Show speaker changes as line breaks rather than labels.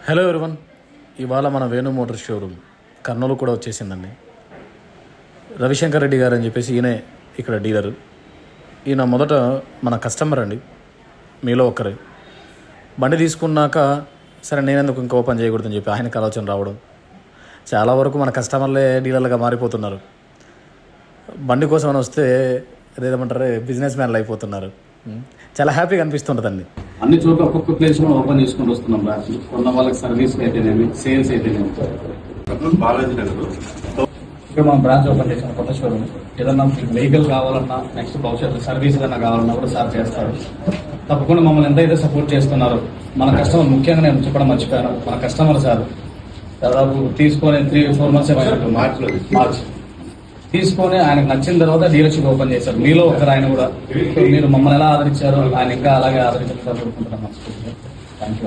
Hello everyone, ఇవాళ మన Venu motor showroom Kurnool కూడా వచ్చేసిందండి. రవిశంకర్ రెడ్డి గారు అని చెప్పేసి ఈయనే ఇక్కడ డీలరు. ఈయన మొదట మన కస్టమర్ అండి, మీలో ఒకరే. బండి తీసుకున్నాక సరే నేనెందుకు ఇంకా ఓపెన్ చేయకూడదని చెప్పి ఆయనకు ఆలోచన రావడం. చాలా వరకు మన కస్టమర్లే డీలర్లుగా మారిపోతున్నారు. బండి కోసం అని వస్తే అదేమంటారు, బిజినెస్ మ్యాన్లు అయిపోతున్నారు. చాలా హ్యాపీగా అనిపిస్తుంటుందండి.
అన్ని చోట్ల ఒక్కొక్క ప్లేస్ లో ఓపెన్ చేసుకొని వస్తున్నాం. కొన్న వాళ్ళకి సర్వీస్ అయితేనేమి, సేల్స్ అయితేనేమి.
ఇక్కడ మనం బ్రాంచ్ ఓపెన్ చేసిన కొత్త షోరూమ్. ఏదన్నా వెహికల్ కావాలన్నా, నెక్స్ట్ భవిష్యత్తు సర్వీస్ ఏదన్నా కావాలన్నా కూడా సార్ చేస్తారు. తప్పకుండా మమ్మల్ని ఎంతైతే సపోర్ట్ చేస్తున్నారో, మన కస్టమర్ ముఖ్యంగా నేను చెప్పడం మర్చిపోయాను, మన కస్టమర్ సార్ దాదాపు తీసుకొని 3-4 months మార్చ్ తీసుకొని ఆయనకు నచ్చిన తర్వాత డీలర్షిప్ ఓపెన్ చేశారు. మీలో ఒకరు ఆయన కూడా. మీరు మమ్మల్ని ఎలా ఆదరించారో ఆయన ఇంకా అలాగే ఆదరించారు. Thank you.